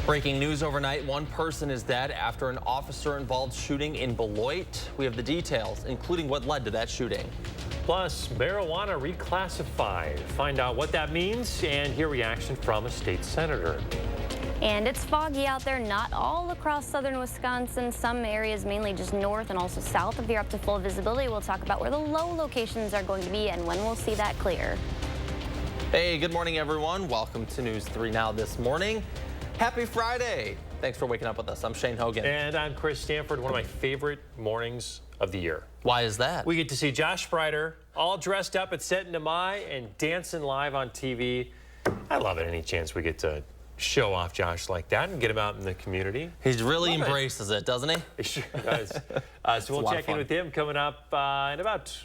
Breaking news overnight, one person is dead after an officer-involved shooting in Beloit. We have the details, including what led to that shooting. Plus, marijuana reclassified. Find out what that means and hear reaction from a state senator. And it's foggy out there, not all across southern Wisconsin. Some areas, mainly just north and also south of here, up to full visibility. We'll talk about where the low locations are going to be and when we'll see that clear. Hey, good morning, everyone. Welcome to News 3 Now this morning. Happy Friday. Thanks for waking up with us. I'm Shane Hogan. And I'm Chris Stanford, one of my favorite mornings of the year. Why is that? We get to see Josh Spreiter all dressed up at Set and Mai and dancing live on TV. I love it any chance we get to show off Josh like that and get him out in the community. He really embraces it, doesn't he? He sure does. So we'll check in with him coming up in about,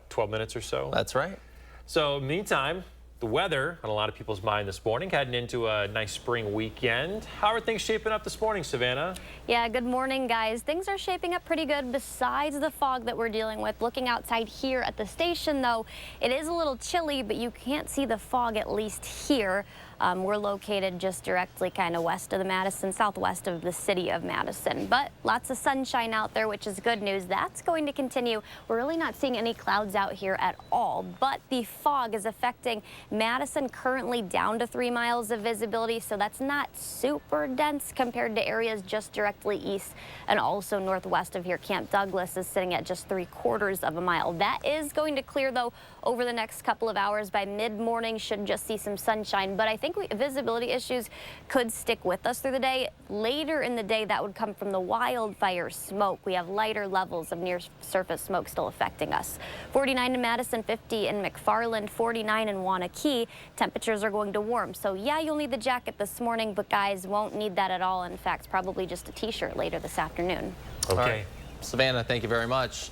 12 minutes or so? That's right. So meantime, the weather on a lot of people's mind this morning, heading into a nice spring weekend. How are things shaping up this morning, Savannah? Yeah, good morning, guys. Things are shaping up pretty good besides the fog that we're dealing with. Looking outside here at the station, though, it is a little chilly, but you can't see the fog, at least here. We're located just directly kind of west of the Madison, southwest of the city of Madison. But lots of sunshine out there, which is good news. That's going to continue. We're really not seeing any clouds out here at all, but the fog is affecting Madison, currently down to 3 miles of visibility, so that's not super dense compared to areas just directly east and also northwest of here. Camp Douglas is sitting at just 3/4 of a mile. That is going to clear, though, over the next couple of hours. By mid-morning, should just see some sunshine, but I think visibility issues could stick with us through the day. Later in the day, that would come from the wildfire smoke. We have lighter levels of near-surface smoke still affecting us. 49 in Madison, 50 in McFarland, 49 in Wanakee. Temperatures are going to warm. So yeah, you'll need the jacket this morning, but guys won't need that at all. In fact, probably just a t-shirt later this afternoon. Okay. All right. Savannah, thank you very much.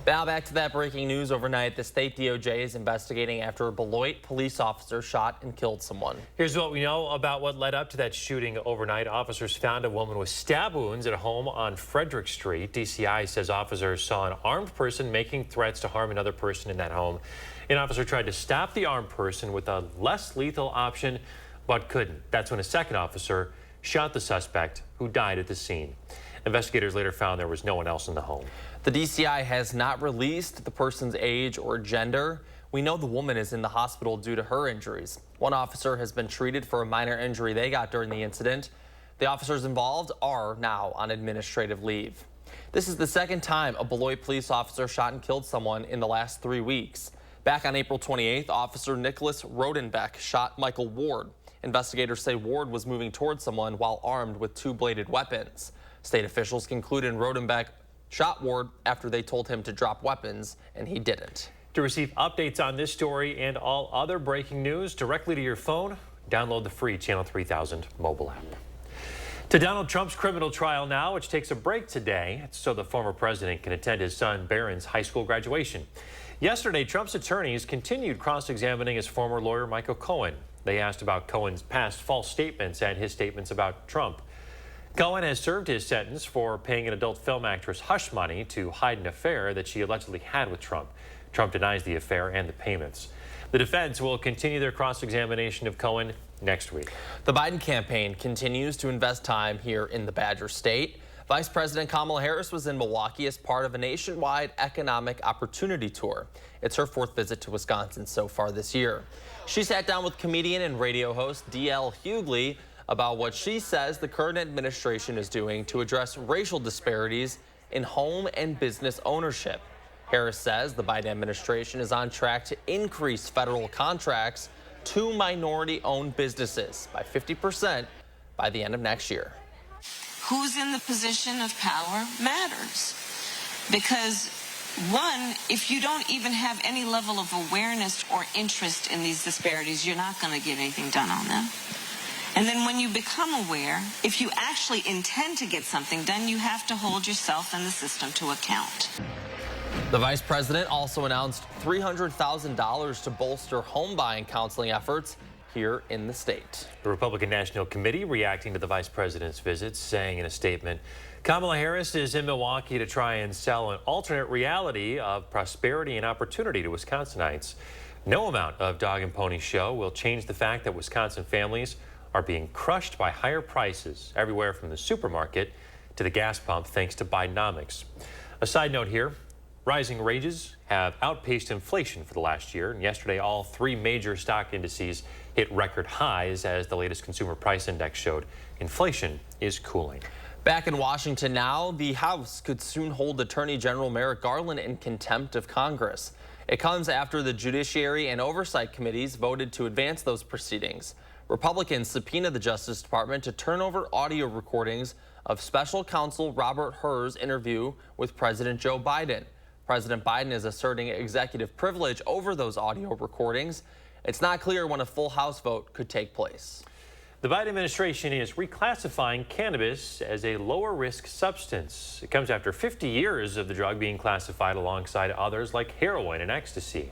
Now back to that breaking news overnight. The state DOJ is investigating after a Beloit police officer shot and killed someone. Here's what we know about what led up to that shooting overnight. Officers found a woman with stab wounds at a home on Frederick Street. DCI says officers saw an armed person making threats to harm another person in that home. An officer tried to stop the armed person with a less lethal option, but couldn't. That's when a second officer shot the suspect, who died at the scene. Investigators later found there was no one else in the home. The DCI has not released the person's age or gender. We know the woman is in the hospital due to her injuries. One officer has been treated for a minor injury they got during the incident. The officers involved are now on administrative leave. This is the second time a Beloit police officer shot and killed someone in the last 3 weeks. Back on April 28th, Officer Nicholas Rodenbeck shot Michael Ward. Investigators say Ward was moving towards someone while armed with 2 bladed weapons. State officials concluded Rodenbeck shot Ward after they told him to drop weapons, and he didn't. To receive updates on this story and all other breaking news directly to your phone, download the free Channel 3000 mobile app. To Donald Trump's criminal trial now, which takes a break today so the former president can attend his son Barron's high school graduation. Yesterday, Trump's attorneys continued cross-examining his former lawyer, Michael Cohen. They asked about Cohen's past false statements and his statements about Trump. Cohen has served his sentence for paying an adult film actress hush money to hide an affair that she allegedly had with Trump. Trump denies the affair and the payments. The defense will continue their cross-examination of Cohen next week. The Biden campaign continues to invest time here in the Badger State. Vice President Kamala Harris was in Milwaukee as part of a nationwide economic opportunity tour. It's her 4th visit to Wisconsin so far this year. She sat down with comedian and radio host D.L. Hughley about what she says the current administration is doing to address racial disparities in home and business ownership. Harris says the Biden administration is on track to increase federal contracts to minority-owned businesses by 50% by the end of next year. Who's in the position of power matters. Because, one, if you don't even have any level of awareness or interest in these disparities, you're not going to get anything done on them. And then when you become aware, if you actually intend to get something done, you have to hold yourself and the system to account. The vice president also announced $300,000 to bolster home buying counseling efforts here in the state. The Republican National Committee reacting to the vice president's visit, saying in a statement, Kamala Harris is in Milwaukee to try and sell an alternate reality of prosperity and opportunity to Wisconsinites. No amount of dog and pony show will change the fact that Wisconsin families are being crushed by higher prices everywhere from the supermarket to the gas pump, thanks to Bidenomics. A side note here, rising wages have outpaced inflation for the last year, and yesterday all three major stock indices hit record highs as the latest consumer price index showed inflation is cooling. Back in Washington now, the House could soon hold Attorney General Merrick Garland in contempt of Congress. It comes after the Judiciary and Oversight Committees voted to advance those proceedings. Republicans subpoenaed the Justice Department to turn over audio recordings of Special Counsel Robert Hur's interview with President Joe Biden. President Biden is asserting executive privilege over those audio recordings. It's not clear when a full House vote could take place. The Biden administration is reclassifying cannabis as a lower risk substance. It comes after 50 years of the drug being classified alongside others like heroin and ecstasy.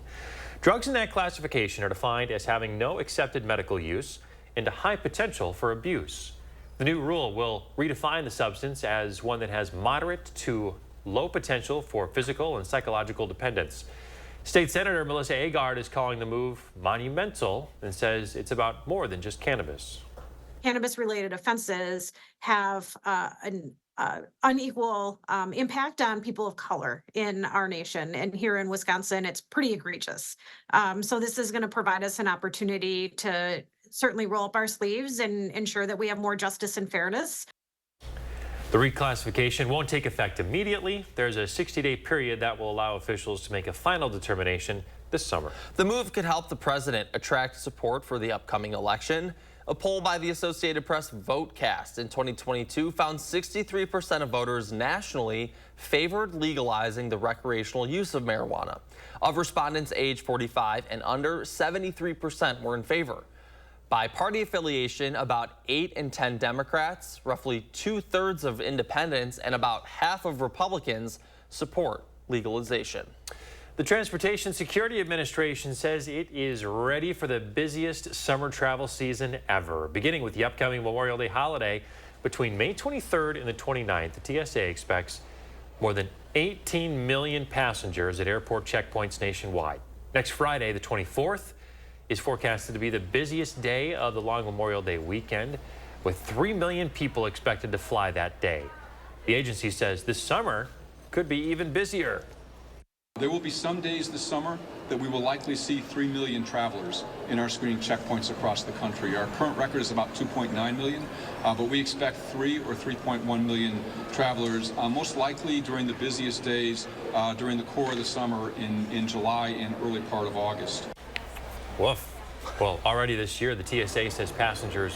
Drugs in that classification are defined as having no accepted medical use and a high potential for abuse. The new rule will redefine the substance as one that has moderate to low potential for physical and psychological dependence. State Senator Melissa Agard is calling the move monumental and says it's about more than just cannabis. Cannabis-related offenses have an unequal impact on people of color in our nation. And here in Wisconsin, it's pretty egregious. So this is going to provide us an opportunity to certainly roll up our sleeves and ensure that we have more justice and fairness. The reclassification won't take effect immediately. There's a 60-day period that will allow officials to make a final determination this summer. The move could help the president attract support for the upcoming election. A poll by the Associated Press VoteCast in 2022 found 63% of voters nationally favored legalizing the recreational use of marijuana. Of respondents age 45 and under, 73% were in favor. By party affiliation, about 8 in 10 Democrats, roughly 2/3 of independents, and about half of Republicans support legalization. The Transportation Security Administration says it is ready for the busiest summer travel season ever. Beginning with the upcoming Memorial Day holiday, between May 23rd and the 29th, the TSA expects more than 18 million passengers at airport checkpoints nationwide. Next Friday, the 24th, is forecasted to be the busiest day of the long Memorial Day weekend, with 3 million people expected to fly that day. The agency says this summer could be even busier. There will be some days this summer that we will likely see 3 million travelers in our screening checkpoints across the country. Our current record is about 2.9 million, but we expect 3 or 3.1 million travelers, most likely during the busiest days during the core of the summer in July and early part of August. Woof. Well, already this year, the TSA says passenger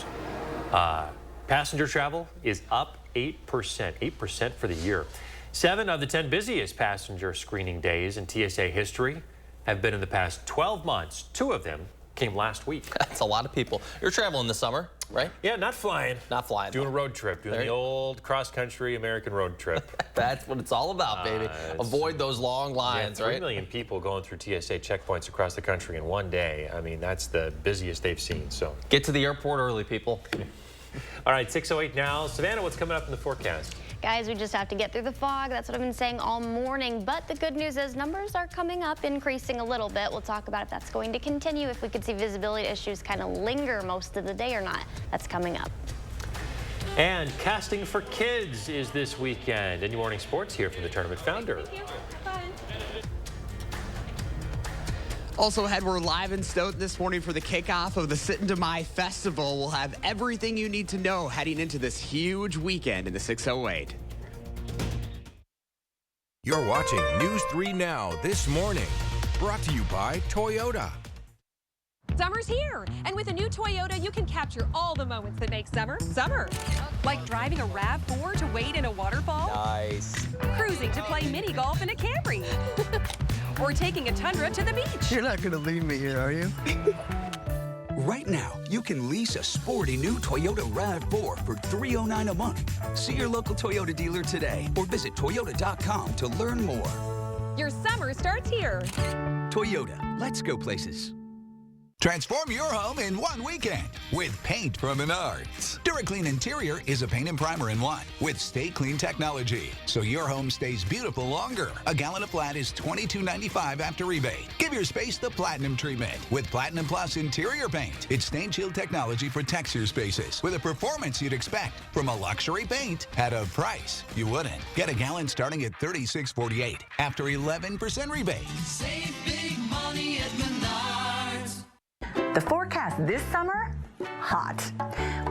travel is up 8% for the year. 7 of the 10 busiest passenger screening days in TSA history have been in the past 12 months. 2 of them came last week. That's a lot of people. You're traveling this summer, right? Yeah, not flying. Not flying. Doing a road trip, doing the old cross-country American road trip. That's what it's all about, baby. Avoid those long lines, 3 right? million people going through TSA checkpoints across the country in one day. I mean, that's the busiest they've seen. So Get to the airport early, people. All right, 6:08 now. Savannah, what's coming up in the forecast? Guys, we just have to get through the fog. That's what I've been saying all morning. But the good news is numbers are coming up, increasing a little bit. We'll talk about if that's going to continue, if we could see visibility issues kind of linger most of the day or not. That's coming up. And Casting for Kids is this weekend. Any morning sports here from the tournament founder. Also ahead, we're live in Stoughton this morning for the kickoff of the Sit to My Festival. We'll have everything you need to know heading into this huge weekend in the 608. You're watching News 3 Now this morning. Brought to you by Toyota. Summer's here, and with a new Toyota, you can capture all the moments that make summer, summer. Like driving a RAV4 to wade in a waterfall. Nice. Cruising to play mini golf in a Camry. Or taking a Tundra to the beach. You're not going to leave me here, are you? Right now, you can lease a sporty new Toyota RAV4 for $309 a month. See your local Toyota dealer today or visit Toyota.com to learn more. Your summer starts here. Toyota, let's go places. Transform your home in one weekend with paint from Menards. DuraClean Interior is a paint and primer in one with Stay Clean technology, so your home stays beautiful longer. A gallon of flat is $22.95 after rebate. Give your space the Platinum treatment with Platinum Plus Interior Paint. Its stain shield technology protects your spaces with a performance you'd expect from a luxury paint at a price you wouldn't. Get a gallon starting at $36.48 after 11% rebate. Save big money at Menards. The forecast this summer? Hot.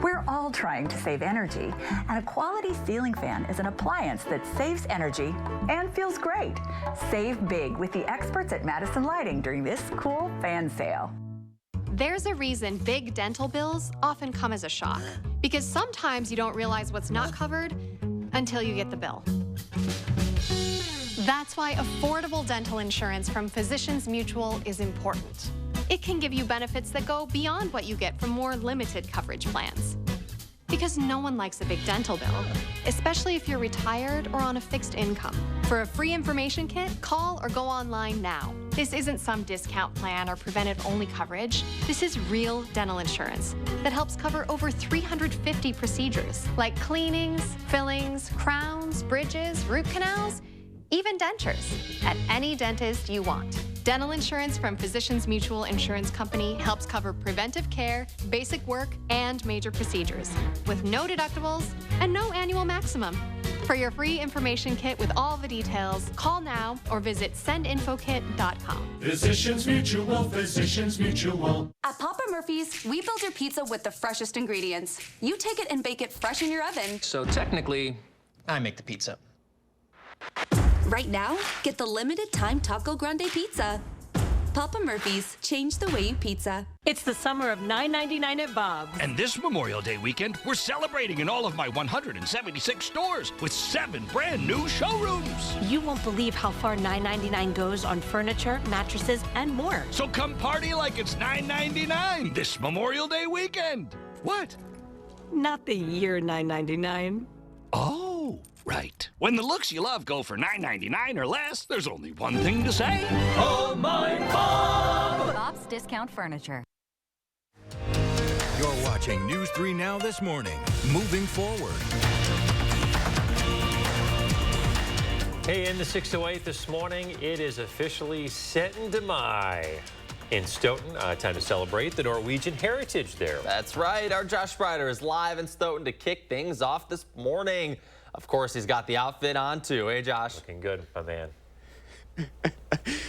We're all trying to save energy, and a quality ceiling fan is an appliance that saves energy and feels great. Save big with the experts at Madison Lighting during this cool fan sale. There's a reason big dental bills often come as a shock, because sometimes you don't realize what's not covered until you get the bill. That's why affordable dental insurance from Physicians Mutual is important. It can give you benefits that go beyond what you get from more limited coverage plans. Because no one likes a big dental bill, especially if you're retired or on a fixed income. For a free information kit, call or go online now. This isn't some discount plan or preventive-only coverage. This is real dental insurance that helps cover over 350 procedures, like cleanings, fillings, crowns, bridges, root canals, even dentures, at any dentist you want. Dental insurance from Physicians Mutual Insurance Company helps cover preventive care, basic work, and major procedures, with no deductibles and no annual maximum. For your free information kit with all the details, call now or visit sendinfokit.com. Physicians Mutual, Physicians Mutual. At Papa Murphy's, we build your pizza with the freshest ingredients. You take it and bake it fresh in your oven. So technically, I make the pizza. Right now, get the limited time Taco Grande pizza. Papa Murphy's, change the way you pizza. It's the summer of $9.99 at Bob's. And this Memorial Day weekend, we're celebrating in all of my 176 stores with 7 brand new showrooms. You won't believe how far $9.99 goes on furniture, mattresses, and more. So come party like it's $9.99 this Memorial Day weekend. What? Not the year $9.99. Oh, right. When the looks you love go for $9.99 or less, there's only one thing to say. Oh, my Bob! Bob's Discount Furniture. You're watching News 3 Now this morning. Moving forward. Hey, in the 608 this morning, it is officially Stoughton in Stoughton. Time to celebrate the Norwegian heritage there. That's right. Our Josh Sprider is live in Stoughton to kick things off this morning. Of course, he's got the outfit on too. Hey, Josh. Looking good, my man.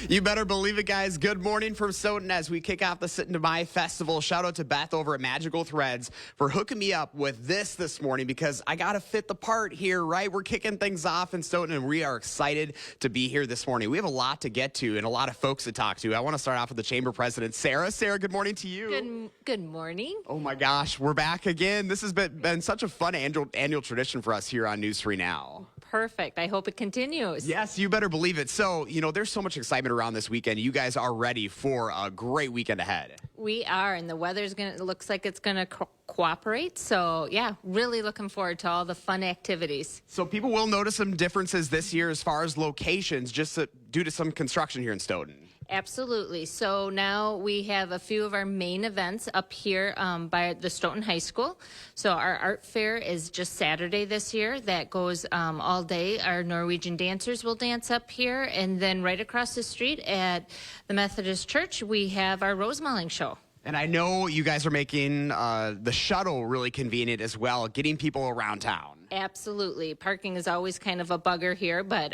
You better believe it, guys. Good morning from Stoughton as we kick off the Sit-in to My Festival. Shout out to Beth over at Magical Threads for hooking me up with this morning because I got to fit the part here, right? We're kicking things off in Stoughton, and we are excited to be here this morning. We have a lot to get to and a lot of folks to talk to. I want to start off with the Chamber President, Sarah. Sarah, good morning to you. Good morning. Oh, my gosh. We're back again. This has been such a fun annual tradition for us here on News 3 Now. Perfect. I hope it continues. Yes, you better believe it. So, there's so much excitement around this weekend. You guys are ready for a great weekend ahead. We are, and the weather's looks like it's going to cooperate. So, yeah, really looking forward to all the fun activities. So people will notice some differences this year as far as locations, just due to some construction here in Stoughton. Absolutely. So now we have a few of our main events up here by the Stoughton High School. So our art fair is just Saturday this year. That goes all day. Our Norwegian dancers will dance up here. And then right across the street at the Methodist Church, we have our Rose Mauling show. And I know you guys are making the shuttle really convenient as well, getting people around town. Absolutely. Parking is always kind of a bugger here, but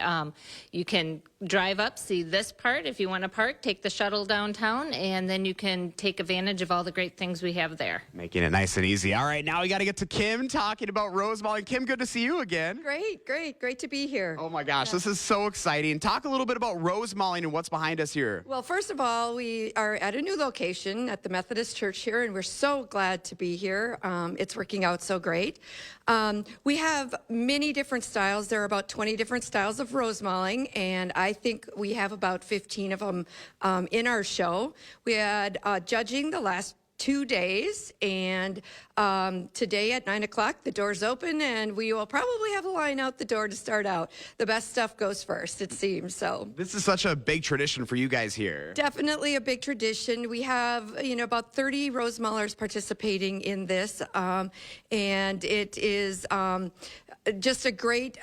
you can drive up, see this part. If you want to park, take the shuttle downtown, and then you can take advantage of all the great things we have there. Making it nice and easy. All right, now we got to get to Kim talking about Rose Mauling. Kim, good to see you again. Great to be here. Oh my gosh, This is so exciting. Talk a little bit about Rose Mauling and what's behind us here. Well, first of all, we are at a new location at the Methodist Church here, and we're so glad to be here. It's working out so great. We have many different styles. There are about 20 different styles of rose mauling, and I think we have about 15 of them in our show. We had judging the last 2 days, and today at 9 o'clock, the doors open, and we will probably have a line out the door to start out. The best stuff goes first, it seems. So This is such a big tradition for you guys here. definitely a big tradition. We have, about 30 Rosemullers participating in this, and it is just a great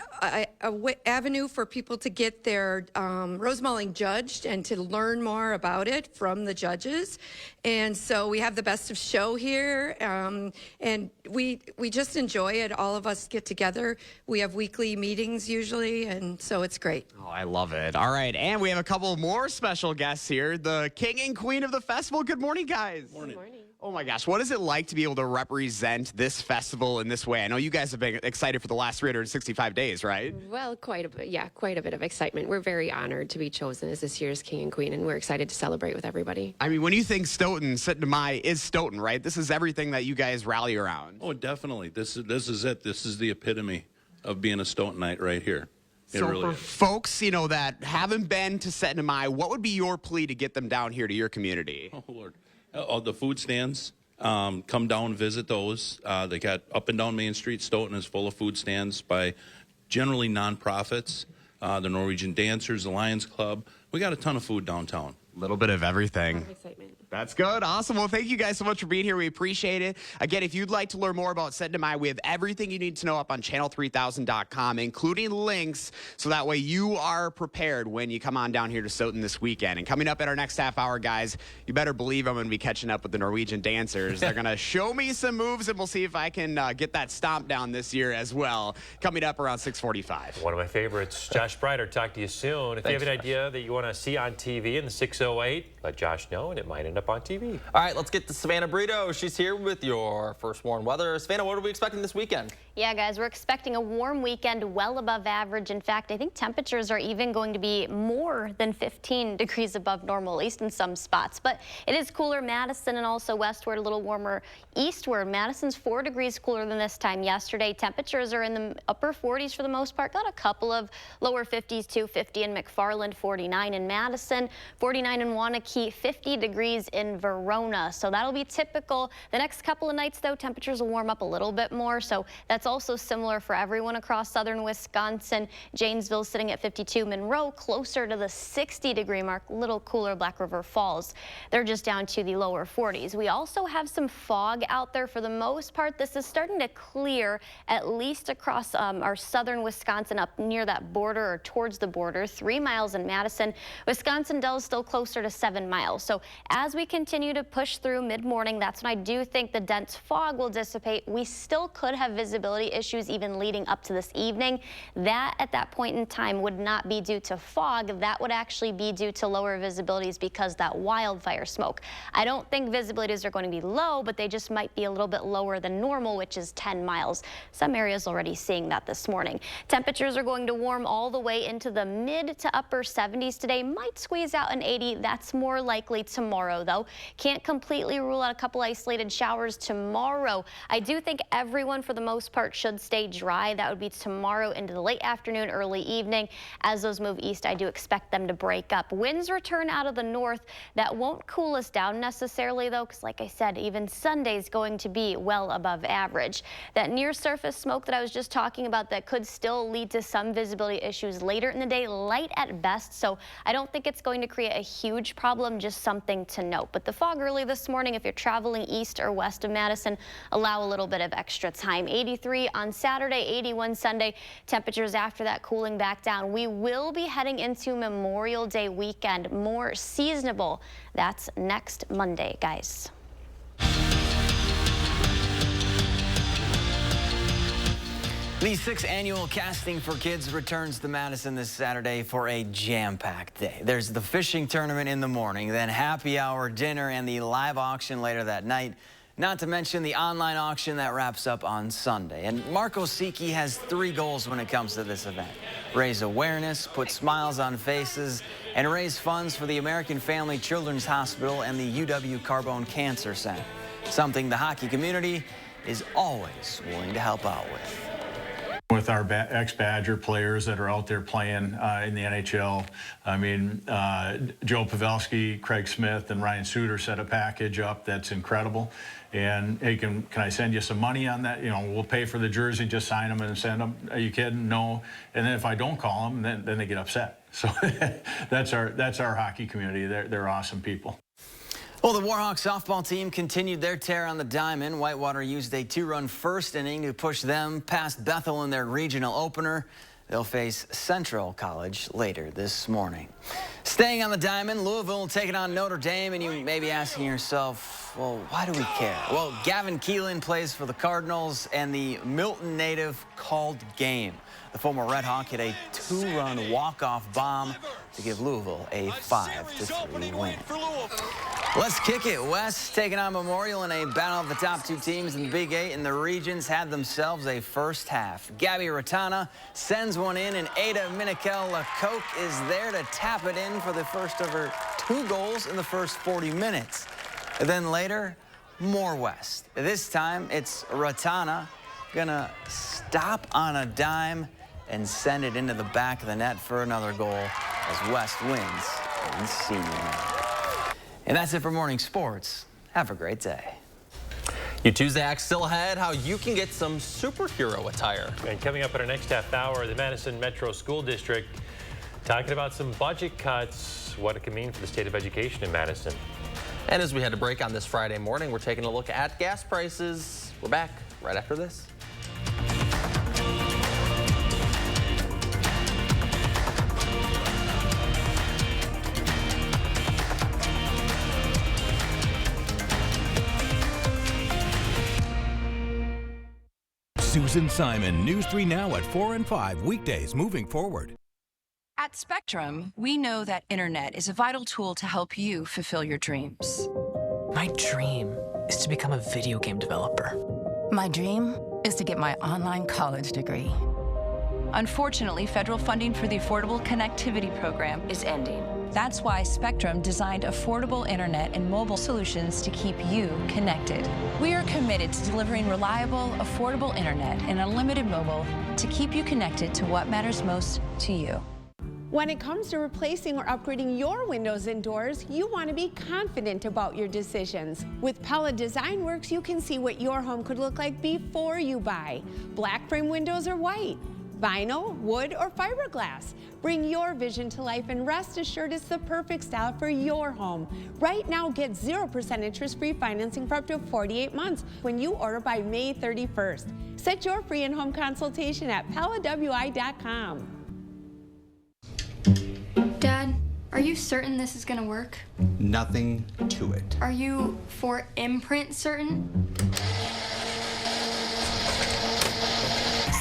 avenue for people to get their rosemulling judged and to learn more about it from the judges. And so we have the best of show here, and we just enjoy it. All of us get together. We have weekly meetings usually, and so it's great. Oh, I love it. All right, and we have a couple more special guests here, the king and queen of the festival. Good morning, guys. Morning. Oh my gosh, what is it like to be able to represent this festival in this way? I know you guys have been excited for the last 365 days, right? Well, quite a bit of excitement. We're very honored to be chosen as this year's king and queen, and we're excited to celebrate with everybody. I mean, when you think Stoughton, Sitting is Stoughton, right? This is everything that you guys rally around. Oh, definitely. This is it. This is the epitome of being a Stoughtonite right here. It So really for is. folks, that haven't been to Sitting, what would be your plea to get them down here to your community? Oh, Lord. The food stands. Come down, visit those. They got up and down Main Street. Stoughton is full of food stands by generally nonprofits, the Norwegian Dancers, the Lions Club. We got a ton of food downtown. A little bit of everything. Excitement. That's good. Awesome. Well, thank you guys so much for being here. We appreciate it. Again, if you'd like to learn more about Sitting, we have everything you need to know up on channel3000.com, including links, so that way you are prepared when you come on down here to Stoughton this weekend. And coming up in our next half hour, guys, you better believe I'm going to be catching up with the Norwegian dancers. They're going to show me some moves, and we'll see if I can get that stomp down this year as well. Coming up around 6:45. One of my favorites. Josh Breider, talk to you soon. If you have an idea that you want to see on TV in the 608, let Josh know, and it might end up on TV. All right, let's get to Savannah Brito. She's here with your first warm weather. Savannah, what are we expecting this weekend? Yeah, guys, we're expecting a warm weekend, well above average. In fact, I think temperatures are even going to be more than 15 degrees above normal, at least in some spots. But it is cooler Madison and also westward, a little warmer eastward. Madison's 4 degrees cooler than this time yesterday. Temperatures are in the upper 40s for the most part. Got a couple of lower 50s too, 50 in McFarland, 49 in Madison, 49 in Wanakee, 50 degrees in Verona. So that'll be typical. The next couple of nights, though, temperatures will warm up a little bit more. So that's also similar for everyone across southern Wisconsin. Janesville sitting at 52. Monroe closer to the 60-degree mark. Little cooler. Black River Falls, they're just down to the lower 40s. We also have some fog out there. For the most part, this is starting to clear, at least across our southern Wisconsin, up near that border or towards the border. 3 miles in Madison. Wisconsin Dells still closer to 7 miles. So as we continue to push through mid-morning, that's when I do think the dense fog will dissipate. We still could have visibility issues even leading up to this evening. That at that point in time would not be due to fog. That would actually be due to lower visibilities because that wildfire smoke. I don't think visibilities are going to be low, but they just might be a little bit lower than normal, which is 10 miles. Some areas already seeing that this morning. Temperatures are going to warm all the way into the mid to upper 70s today. Might squeeze out an 80. That's more likely tomorrow, though. Can't completely rule out a couple isolated showers tomorrow. I do think everyone, for the most part, should stay dry. That would be tomorrow into the late afternoon, early evening. As those move east, I do expect them to break up. Winds return out of the north. That won't cool us down necessarily, though, because like I said, even Sunday's going to be well above average. That near surface smoke that I was just talking about, that could still lead to some visibility issues later in the day, light at best. So I don't think it's going to create a huge problem, just something to note. But the fog early this morning, if you're traveling east or west of Madison, allow a little bit of extra time. 83 on Saturday, 81 Sunday. Temperatures after that cooling back down. We will be heading into Memorial Day weekend, more seasonable. That's next Monday, guys. The 6th annual Casting for Kids returns to Madison this Saturday for a jam-packed day. There's the fishing tournament in the morning, then happy hour, dinner, and the live auction later that night. Not to mention the online auction that wraps up on Sunday. And Marco Siki has 3 goals when it comes to this event: raise awareness, put smiles on faces, and raise funds for the American Family Children's Hospital and the UW Carbone Cancer Center. Something the hockey community is always willing to help out with. With our ex-Badger players that are out there playing in the NHL. I mean, Joe Pavelski, Craig Smith, and Ryan Suter set a package up that's incredible. And hey, can I send you some money on that? You know, we'll pay for the jersey, just sign them and send them. Are you kidding? No. And then if I don't call them, then they get upset. So that's our hockey community. They're awesome people. Well, the Warhawks softball team continued their tear on the diamond. Whitewater used a 2-run first inning to push them past Bethel in their regional opener. They'll face Central College later this morning. Staying on the diamond, Louisville taking on Notre Dame, and you may be asking yourself, well, why do we care? Well, Gavin Keelan plays for the Cardinals, and the Milton native called game. The former Red Hawk hit a 2-run walk-off bomb to give Louisville a 5-3 win. Let's kick it. West taking on Memorial in a battle of the top two teams in the Big 8, and the regions had themselves a first half. Gabby Ratana sends one in, and Ada Minikel-Lecoq is there to tap it in for the first of her 2 goals in the first 40 minutes. And then later, more West. This time, it's Ratana gonna stop on a dime and send it into the back of the net for another goal as West wins in senior night. And that's it for morning sports. Have a great day. Your Tuesday act still ahead, how you can get some superhero attire. And coming up in our next half hour, the Madison Metro School District talking about some budget cuts, what it can mean for the state of education in Madison. And as we head to break on this Friday morning, we're taking a look at gas prices. We're back right after this. Susan Simon, News 3 Now at 4 and 5 weekdays moving forward. At Spectrum, we know that internet is a vital tool to help you fulfill your dreams. My dream is to become a video game developer. My dream is to get my online college degree. Unfortunately, federal funding for the Affordable Connectivity Program is ending. That's why Spectrum designed affordable internet and mobile solutions to keep you connected. We are committed to delivering reliable, affordable internet and unlimited mobile to keep you connected to what matters most to you. When it comes to replacing or upgrading your windows and doors, you want to be confident about your decisions. With Pella Design Works, you can see what your home could look like before you buy. Black frame windows or white, vinyl, wood, or fiberglass. Bring your vision to life and rest assured it's the perfect style for your home. Right now, get 0% interest-free financing for up to 48 months when you order by May 31st. Set your free in-home consultation at PellaWI.com. Dad, are you certain this is gonna work? Nothing to it. Are you for imprint certain?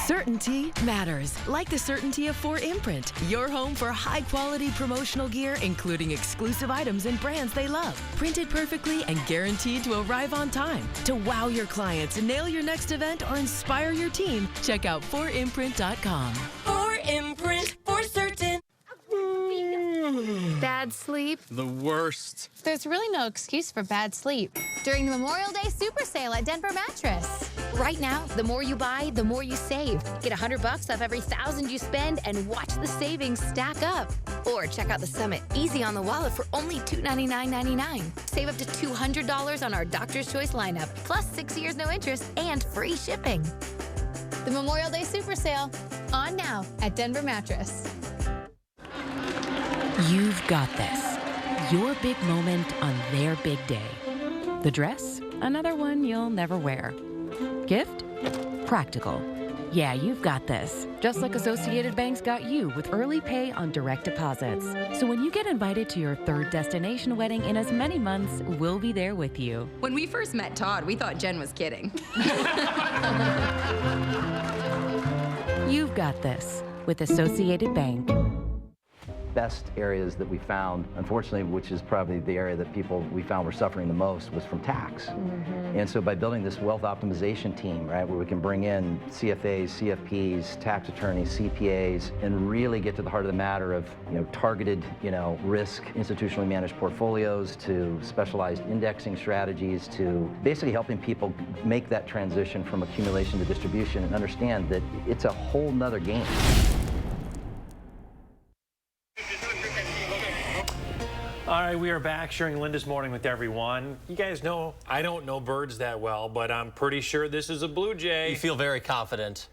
Certainty matters, like the certainty of 4imprint, your home for high-quality promotional gear, including exclusive items and brands they love. Printed perfectly and guaranteed to arrive on time. To wow your clients, nail your next event, or inspire your team, check out 4imprint.com. 4imprint for certain. Bad sleep? The worst. There's really no excuse for bad sleep during the Memorial Day Super Sale at Denver Mattress. Right now, the more you buy, the more you save. Get $100 off every $1,000 you spend and watch the savings stack up. Or check out the Summit Easy on the Wallet for only $299.99. Save up to $200 on our Doctor's Choice lineup, plus 6 years no interest and free shipping. The Memorial Day Super Sale, on now at Denver Mattress. You've got this. Your big moment on their big day. The dress? Another one you'll never wear. Gift? Practical. Yeah, you've got this. Just like Associated Bank's got you with early pay on direct deposits. So when you get invited to your third destination wedding in as many months, we'll be there with you. When we first met Todd, we thought Jen was kidding. You've got this with Associated Bank. best areas that we found, unfortunately, which is probably the area that we found were suffering the most, was from tax. And so by building this wealth optimization team, right, where we can bring in CFAs, CFPs, tax attorneys, CPAs, and really get to the heart of the matter of, targeted, risk, institutionally managed portfolios, to specialized indexing strategies, to basically helping people make that transition from accumulation to distribution and understand that it's a whole nother game. All right, we are back sharing Linda's morning with everyone. You guys know I don't know birds that well, but I'm pretty sure this is a blue jay. You feel very confident.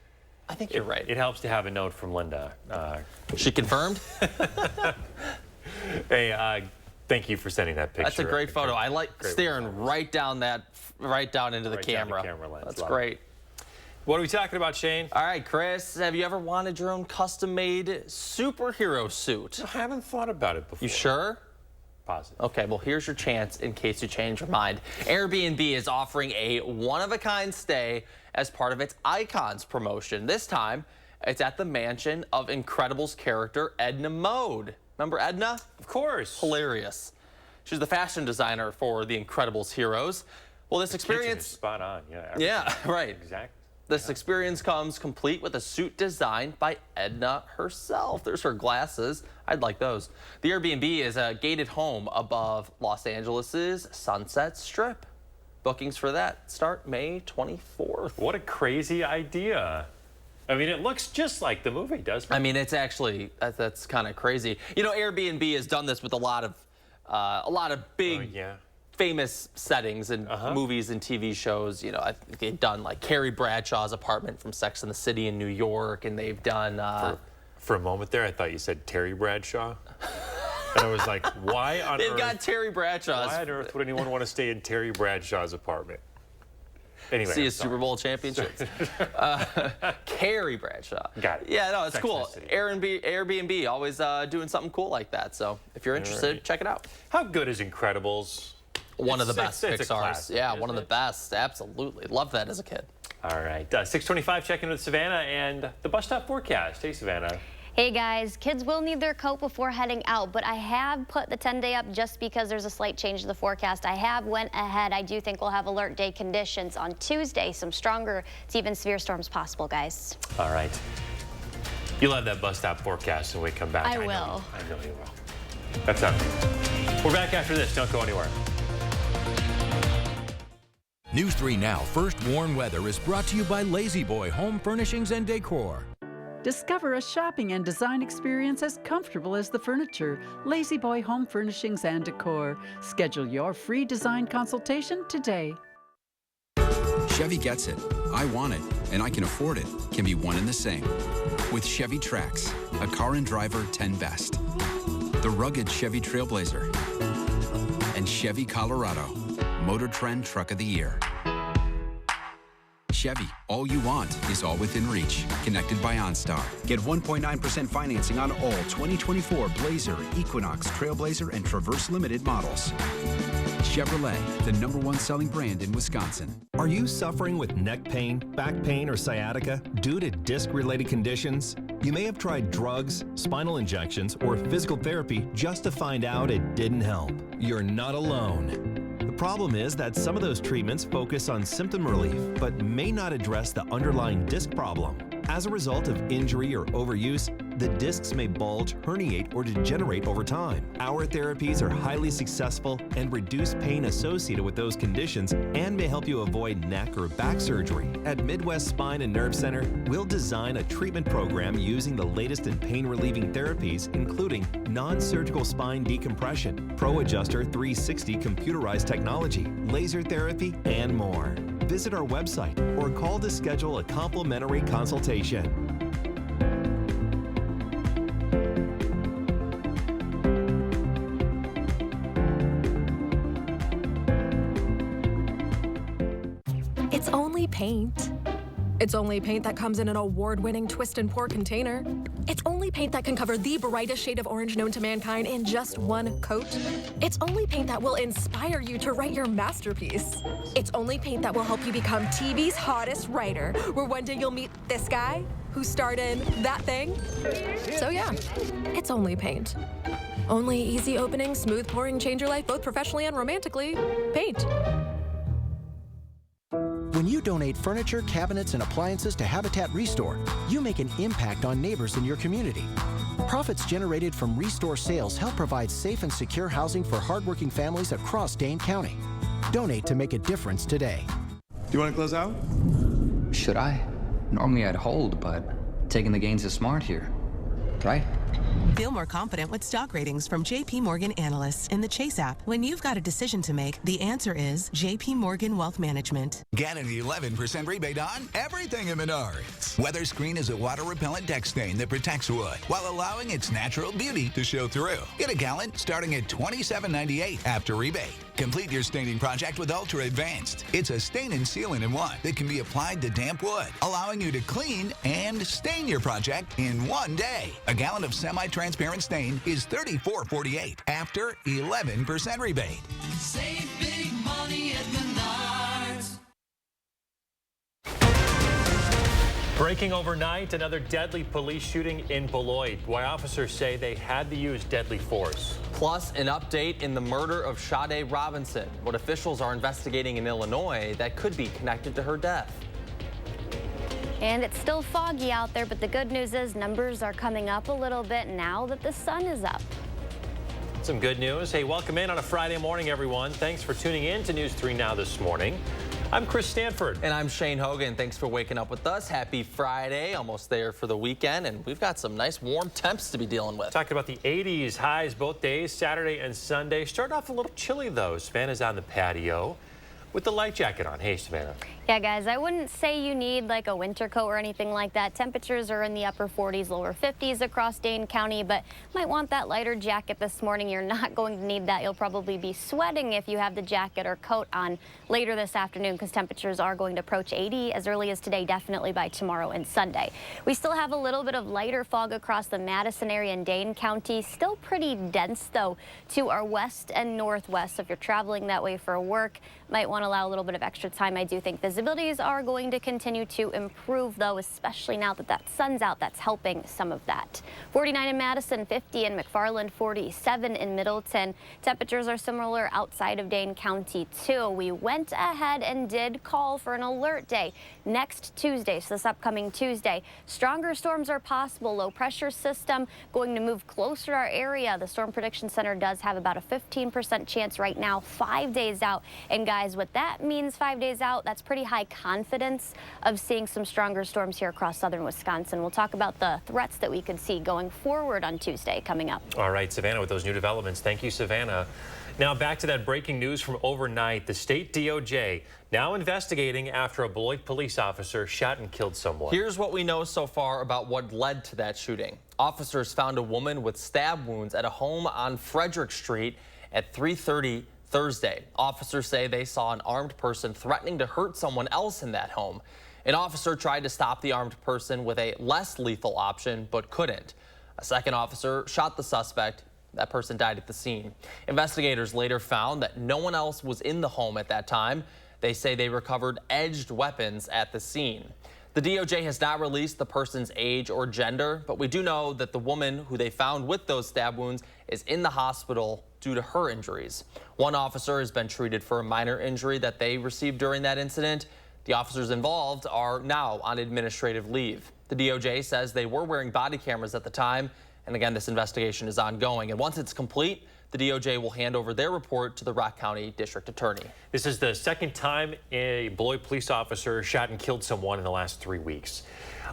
I think you're right. It helps to have a note from Linda. She confirmed? Hey, thank you for sending that picture. That's a great photo. I like staring right down into the camera. That's great. What are we talking about, Shane? All right, Chris, have you ever wanted your own custom-made superhero suit? I haven't thought about it before. You sure? Positive. Okay, well, here's your chance in case you change your mind. Airbnb is offering a one-of-a-kind stay as part of its Icons promotion. This time, it's at the mansion of Incredibles character Edna Mode. Remember Edna? Of course. Hilarious. She's the fashion designer for the Incredibles heroes. Well, this experience... spot on. Yeah. Yeah, right. Exactly. This experience comes complete with a suit designed by Edna herself. There's her glasses. I'd like those. The Airbnb is a gated home above Los Angeles' Sunset Strip. Bookings for that start May 24th. What a crazy idea. I mean, it looks just like the movie, doesn't it? I mean, it's actually, that's kind of crazy. Airbnb has done this with a lot of big... famous settings in movies and TV shows. I think they've done like Carrie Bradshaw's apartment from Sex and the City in New York, and they've done... For a moment there, I thought you said Terry Bradshaw. And I was like, why on earth... They've got Terry Bradshaw's. Why on earth would anyone want to stay in Terry Bradshaw's apartment? Anyway, see a Super Bowl championship. Carrie Bradshaw. Got it. Yeah, no, it's cool. Airbnb always doing something cool like that. So if you're interested, check it out. How good is Incredibles? One of the best it's Pixar's. Yeah, one of the best. Absolutely. Loved that as a kid. All right. 6:25, check in with Savannah and the bus stop forecast. Hey, Savannah. Hey guys, kids will need their coat before heading out, but I have put the 10-day up just because there's a slight change to the forecast. I have went ahead. I do think we'll have alert day conditions on Tuesday. Some stronger to even severe storms possible, guys. All right. You'll have that bus stop forecast when we come back. I will. I know you will. That's up. We're back after this. Don't go anywhere. News 3 Now First Warn Weather is brought to you by Lazy Boy Home Furnishings and Decor. Discover a shopping and design experience as comfortable as the furniture. Lazy Boy Home Furnishings and Decor. Schedule your free design consultation today. Chevy gets it. I want it, and I can afford it can be one and the same. With Chevy Trax, a car and driver 10 best. The rugged Chevy Trailblazer. And Chevy Colorado, Motor Trend Truck of the Year. Chevy, all you want is all within reach. Connected by OnStar. Get 1.9% financing on all 2024 Blazer, Equinox, Trailblazer, and Traverse Limited models. Chevrolet, the #1 selling brand in Wisconsin. Are you suffering with neck pain, back pain, or sciatica due to disc-related conditions? You may have tried drugs, spinal injections, or physical therapy just to find out it didn't help. You're not alone. The problem is that some of those treatments focus on symptom relief, but may not address the underlying disc problem. As a result of injury or overuse, the discs may bulge, herniate, or degenerate over time. Our therapies are highly successful and reduce pain associated with those conditions and may help you avoid neck or back surgery. At Midwest Spine and Nerve Center, we'll design a treatment program using the latest in pain-relieving therapies, including non-surgical spine decompression, ProAdjuster 360 computerized technology, laser therapy, and more. Visit our website or call to schedule a complimentary consultation. It's only paint. It's only paint that comes in an award-winning twist and pour container. It's only paint that can cover the brightest shade of orange known to mankind in just one coat. It's only paint that will inspire you to write your masterpiece. It's only paint that will help you become TV's hottest writer, where one day you'll meet this guy who starred in that thing. So yeah, it's only paint. Only easy opening, smooth pouring, change your life both professionally and romantically. Paint. When you donate furniture, cabinets, and appliances to Habitat Restore, you make an impact on neighbors in your community. Profits generated from Restore sales help provide safe and secure housing for hardworking families across Dane County. Donate to make a difference today. Do you want to close out? Should I? Normally I'd hold, but taking the gains is smart here, right? Feel more confident with stock ratings from JP Morgan analysts in the Chase app. When you've got a decision to make, the answer is JP Morgan Wealth Management. Get an 11% rebate on everything in Menards. Weather Screen is a water-repellent deck stain that protects wood while allowing its natural beauty to show through. Get a gallon starting at $27.98 after rebate. Complete your staining project with Ultra Advanced. It's a stain and sealant in one that can be applied to damp wood, allowing you to clean and stain your project in one day. A gallon of semi-transparent stain is $34.48 after 11% rebate. Save big money at Menards. Breaking overnight, another deadly police shooting in Beloit. Why officers say they had to use deadly force. Plus, an update in the murder of Sade Robinson, what officials are investigating in Illinois that could be connected to her death. And it's still foggy out there, but the good news is numbers are coming up a little bit now that the sun is up. Some good news. Hey, welcome in on a Friday morning, everyone. Thanks for tuning in to News 3 Now this morning. I'm Chris Stanford. And I'm Shane Hogan. Thanks for waking up with us. Happy Friday, almost there for the weekend, and we've got some nice warm temps to be dealing with. Talking about the 80s highs both days, Saturday and Sunday. Started off a little chilly, though. Savannah's on the patio with the light jacket on. Hey, Savannah. Yeah, guys, I wouldn't say you need like a winter coat or anything like that. Temperatures are in the upper 40s, lower 50s across Dane County, but might want that lighter jacket this morning. You're not going to need that. You'll probably be sweating if you have the jacket or coat on later this afternoon because temperatures are going to approach 80 as early as today, definitely by tomorrow and Sunday. We still have a little bit of lighter fog across the Madison area and Dane County. Still pretty dense, though, to our west and northwest. So if you're traveling that way for work, might want to allow a little bit of extra time. I do think visibilities are going to continue to improve, though, especially now that that sun's out. That's helping some of that. 49 in Madison, 50 in McFarland, 47 in Middleton. Temperatures are similar outside of Dane County, too. We went ahead and did call for an alert day next Tuesday, so this upcoming Tuesday. Stronger storms are possible. Low pressure system going to move closer to our area. The Storm Prediction Center does have about a 15% chance right now, 5 days out. And guys, what that means 5 days out, that's pretty high confidence of seeing some stronger storms here across southern Wisconsin. We'll talk about the threats that we could see going forward on Tuesday coming up. All right, Savannah, with those new developments. Thank you, Savannah. Now back to that breaking news from overnight. The state DOJ now investigating after a Beloit police officer shot and killed someone. Here's what we know so far about what led to that shooting. Officers found a woman with stab wounds at a home on Frederick Street at 3:30 Thursday. Officers say they saw an armed person threatening to hurt someone else in that home. An officer tried to stop the armed person with a less lethal option, but couldn't. A second officer shot the suspect. That person died at the scene. Investigators later found that no one else was in the home at that time. They say they recovered edged weapons at the scene. The DOJ has not released the person's age or gender, but we do know that the woman who they found with those stab wounds is in the hospital due to her injuries. One officer has been treated for a minor injury that they received during that incident. The officers involved are now on administrative leave. The DOJ says they were wearing body cameras at the time. And again, this investigation is ongoing. And once it's complete, the DOJ will hand over their report to the Rock County District Attorney. This is the second time a Beloit police officer shot and killed someone in the last 3 weeks.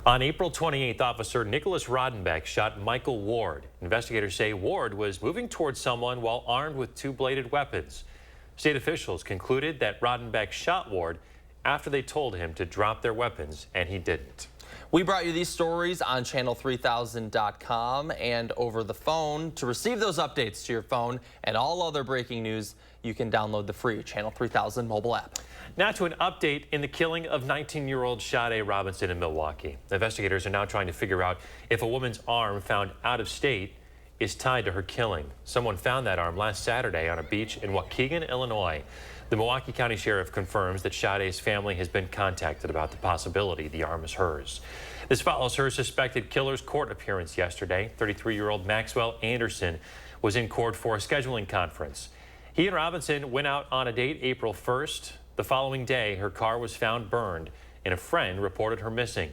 On April 28th, Officer Nicholas Rodenbeck shot Michael Ward. Investigators say Ward was moving towards someone while armed with two bladed weapons. State officials concluded that Rodenbeck shot Ward after they told him to drop their weapons, and he didn't. We brought you these stories on channel3000.com and over the phone. To receive those updates to your phone and all other breaking news, you can download the free Channel 3000 mobile app. Now to an update in the killing of 19-year-old Sade Robinson in Milwaukee. Investigators are now trying to figure out if a woman's arm found out of state is tied to her killing. Someone found that arm last Saturday on a beach in Waukegan, Illinois. The Milwaukee County Sheriff confirms that Sade's family has been contacted about the possibility the arm is hers. This follows her suspected killer's court appearance yesterday. 33-year-old Maxwell Anderson was in court for a scheduling conference. He and Robinson went out on a date April 1st. The following day, her car was found burned and a friend reported her missing.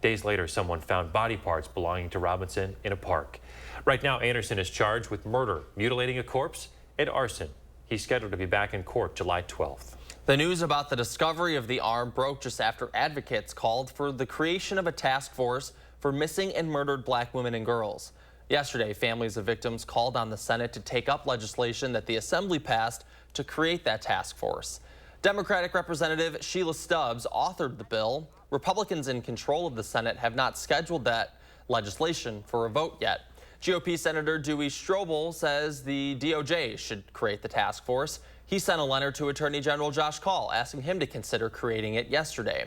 Days later, someone found body parts belonging to Robinson in a park. Right now, Anderson is charged with murder, mutilating a corpse, and arson. He's scheduled to be back in court July 12th. The news about the discovery of the arm broke just after advocates called for the creation of a task force for missing and murdered black women and girls. Yesterday, families of victims called on the Senate to take up legislation that the Assembly passed to create that task force. Democratic Representative Sheila Stubbs authored the bill. Republicans in control of the Senate have not scheduled that legislation for a vote yet. GOP Senator Dewey Strobel says the DOJ should create the task force. He sent a letter to Attorney General Josh Kaul asking him to consider creating it yesterday.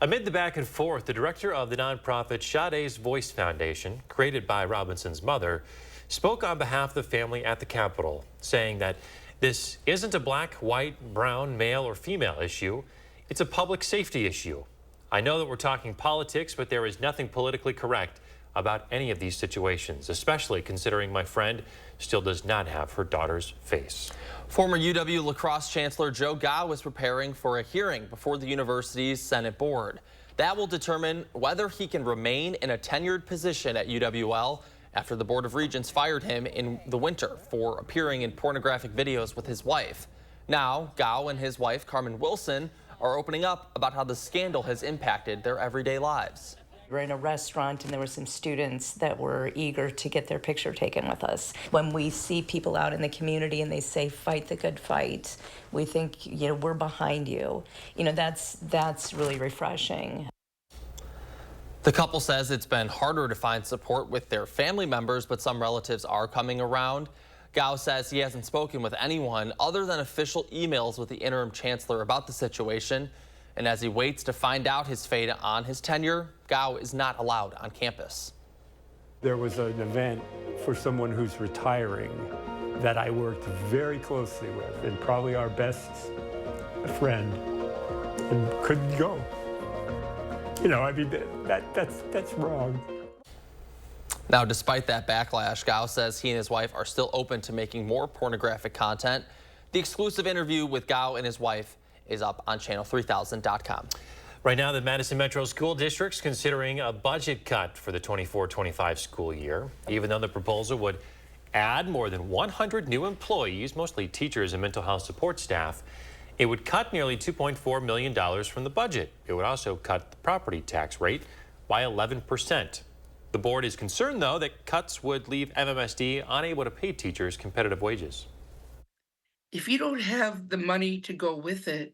Amid the back and forth, the director of the nonprofit Sade's Voice Foundation, created by Robinson's mother, spoke on behalf of the family at the Capitol, saying that this isn't a black, white, brown, male, or female issue. It's a public safety issue. I know that we're talking politics, but there is nothing politically correct about any of these situations, especially considering my friend still does not have her daughter's face. Former UW lacrosse chancellor Joe Gow is preparing for a hearing before the university's Senate board. That will determine whether he can remain in a tenured position at UWL after the Board of Regents fired him in the winter for appearing in pornographic videos with his wife. Now, Gow and his wife, Carmen Wilson, are opening up about how the scandal has impacted their everyday lives. We were in a restaurant and there were some students that were eager to get their picture taken with us. When we see people out in the community and they say, fight the good fight, we think, we're behind you. That's really refreshing. The couple says it's been harder to find support with their family members, but some relatives are coming around. Gow says he hasn't spoken with anyone other than official emails with the interim chancellor about the situation. And as he waits to find out his fate on his tenure, Gow is not allowed on campus. There was an event for someone who's retiring that I worked very closely with, and probably our best friend, and couldn't go. That's wrong. Now, despite that backlash, Gow says he and his wife are still open to making more pornographic content. The exclusive interview with Gow and his wife is up on channel3000.com. Right now, the Madison Metro School District's considering a budget cut for the 24-25 school year, even though the proposal would add more than 100 new employees, mostly teachers and mental health support staff. It would cut nearly $2.4 million from the budget. It would also cut the property tax rate by 11%. The board is concerned, though, that cuts would leave MMSD unable to pay teachers competitive wages. If you don't have the money to go with it,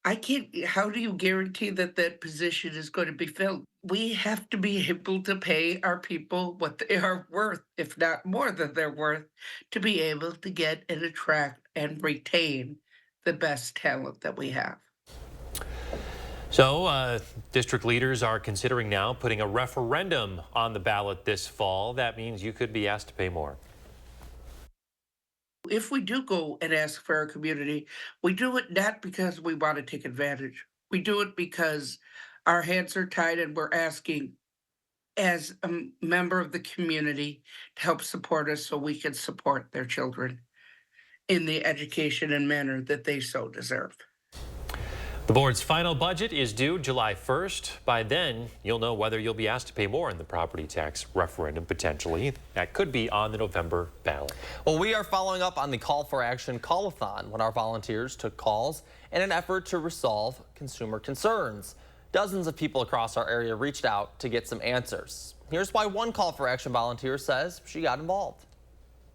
how do you guarantee that that position is going to be filled? We have to be able to pay our people what they are worth, if not more than they're worth, to be able to get and attract and retain the best talent that we have. So district leaders are considering now putting a referendum on the ballot this fall. That means you could be asked to pay more. If we do go and ask for our community, we do it not because we want to take advantage. We do it because our hands are tied and we're asking as a member of the community to help support us so we can support their children in the education and manner that they so deserve. The board's final budget is due July 1st. By then, you'll know whether you'll be asked to pay more in the property tax referendum potentially. That could be on the November ballot. Well, we are following up on the Call for Action call-a-thon when our volunteers took calls in an effort to resolve consumer concerns. Dozens of people across our area reached out to get some answers. Here's why one Call for Action volunteer says she got involved.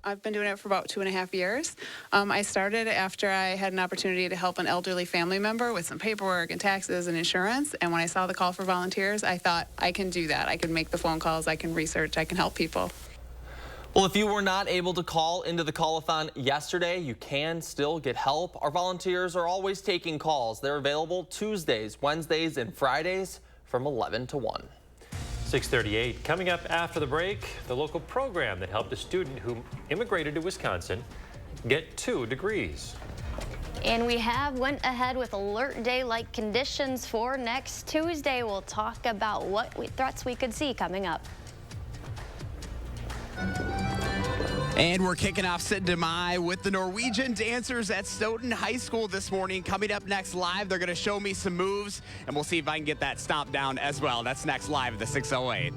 I've been doing it for about 2.5 years. I started after I had an opportunity to help an elderly family member with some paperwork and taxes and insurance. And when I saw the call for volunteers, I thought, I can do that. I can make the phone calls, I can research, I can help people. Well, if you were not able to call into the call-a-thon yesterday, you can still get help. Our volunteers are always taking calls. They're available Tuesdays, Wednesdays, and Fridays from 11 to 1. 6:38. Coming up after the break, the local program that helped a student who immigrated to Wisconsin get 2 degrees. And we went ahead with alert day-like conditions for next Tuesday. We'll talk about what threats we could see coming up. And we're kicking off Sit Demai with the Norwegian dancers at Stoughton High School this morning. Coming up next live, they're going to show me some moves, and we'll see if I can get that stomp down as well. That's next live at the 6:08.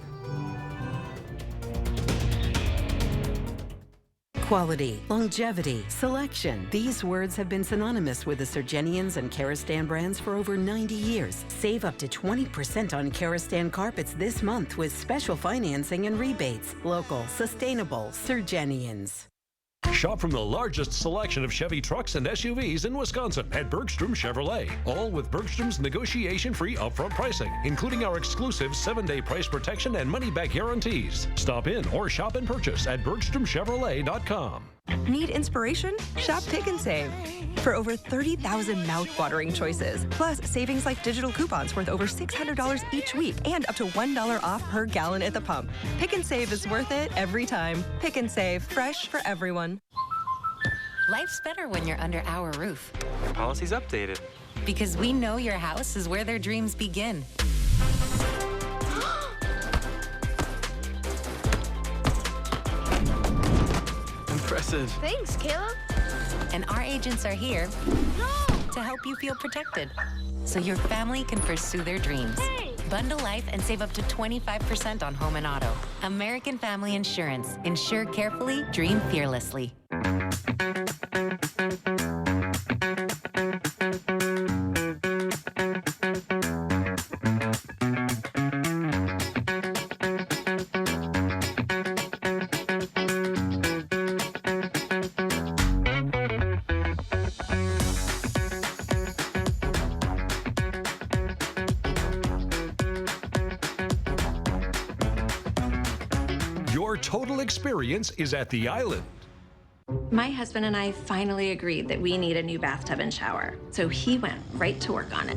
Quality, longevity, selection. These words have been synonymous with the Surgenians and Karastan brands for over 90 years. Save up to 20% on Karastan carpets this month with special financing and rebates. Local, sustainable, Surgenians. Shop from the largest selection of Chevy trucks and SUVs in Wisconsin at Bergstrom Chevrolet. All with Bergstrom's negotiation-free upfront pricing, including our exclusive 7-day price protection and money-back guarantees. Stop in or shop and purchase at BergstromChevrolet.com. Need inspiration? Shop Pick and Save. For over 30,000 mouth-watering choices, plus savings like digital coupons worth over $600 each week and up to $1 off per gallon at the pump. Pick and Save is worth it every time. Pick and Save, fresh for everyone. Life's better when you're under our roof. Your policy's updated. Because we know your house is where their dreams begin. Impressive. Thanks, Caleb. And our agents are here to help you feel protected, so your family can pursue their dreams. Hey. Bundle life and save up to 25% on home and auto. American Family Insurance. Insure carefully, dream fearlessly. Your total experience is at the Island. My husband and I finally agreed that we need a new bathtub and shower, so he went right to work on it.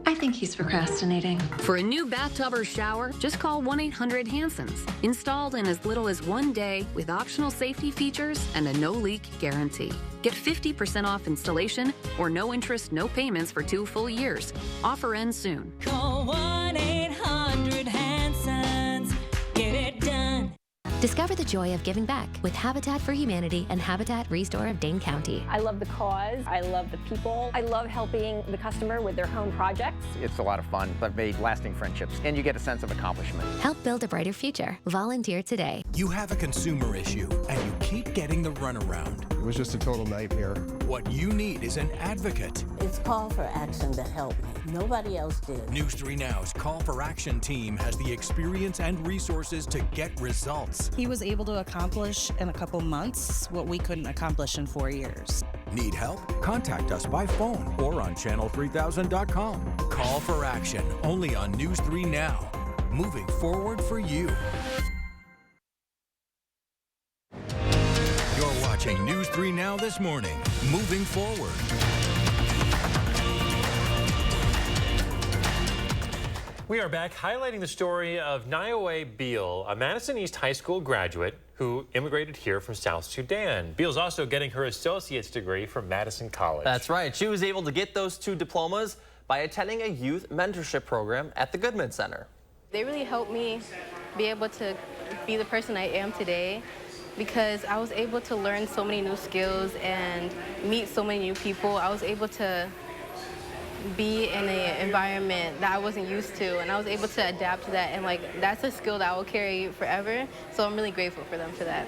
I think he's procrastinating. For a new bathtub or shower, just call 1-800-HANSONS. Installed in as little as 1 day with optional safety features and a no-leak guarantee. Get 50% off installation or no interest, no payments for 2 full years. Offer ends soon. Call 1-800-HANSONS. Get it done. Discover the joy of giving back with Habitat for Humanity and Habitat Restore of Dane County. I love the cause. I love the people. I love helping the customer with their home projects. It's a lot of fun. I've made lasting friendships, and you get a sense of accomplishment. Help build a brighter future. Volunteer today. You have a consumer issue, and you keep getting the runaround. It was just a total nightmare. What you need is an advocate. It's call for action to help me. Nobody else did. News 3 Now's Call for Action team has the experience and resources to get results. He was able to accomplish in a couple months what we couldn't accomplish in 4 years. Need help? Contact us by phone or on channel3000.com. Call for Action, only on News 3 Now. Moving forward for you. You're watching News 3 Now this morning. Moving forward. We are back highlighting the story of Niowe Beal, a Madison East High School graduate who immigrated here from South Sudan. Beal's also getting her associate's degree from Madison College. That's right. She was able to get those 2 diplomas by attending a youth mentorship program at the Goodman Center. They really helped me be able to be the person I am today, because I was able to learn so many new skills and meet so many new people. I was able to be in an environment that I wasn't used to, and I was able to adapt to that, and that's a skill that I will carry forever, so I'm really grateful for them for that.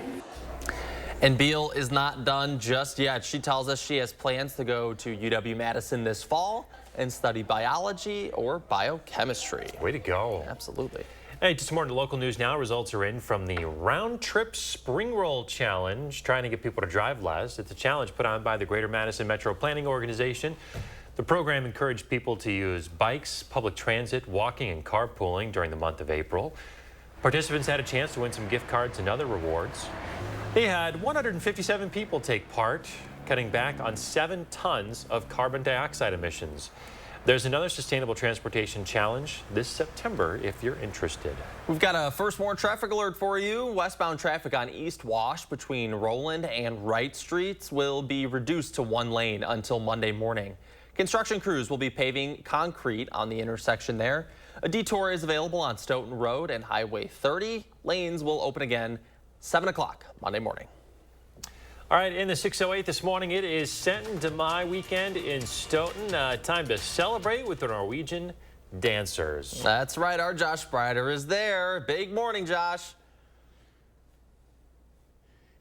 And Beal is not done just yet. She tells us she has plans to go to UW-Madison this fall and study biology or biochemistry. Way to go. Absolutely. Hey, just more into local news now. Results are in from the Round Trip Spring Roll Challenge, trying to get people to drive less. It's a challenge put on by the Greater Madison Metro Planning Organization. The program encouraged people to use bikes, public transit, walking, and carpooling during the month of April. Participants had a chance to win some gift cards and other rewards. They had 157 people take part, cutting back on 7 tons of carbon dioxide emissions. There's another sustainable transportation challenge this September if you're interested. We've got a first warn traffic alert for you. Westbound traffic on East Wash between Rowland and Wright Streets will be reduced to 1 lane until Monday morning. Construction crews will be paving concrete on the intersection there. A detour is available on Stoughton Road and Highway 30. Lanes will open again 7 o'clock Monday morning. All right, in the 608 this morning, it is Stoughton to my weekend in Stoughton. Time to celebrate with the Norwegian dancers. That's right, our Josh Sprider is there. Big morning, Josh.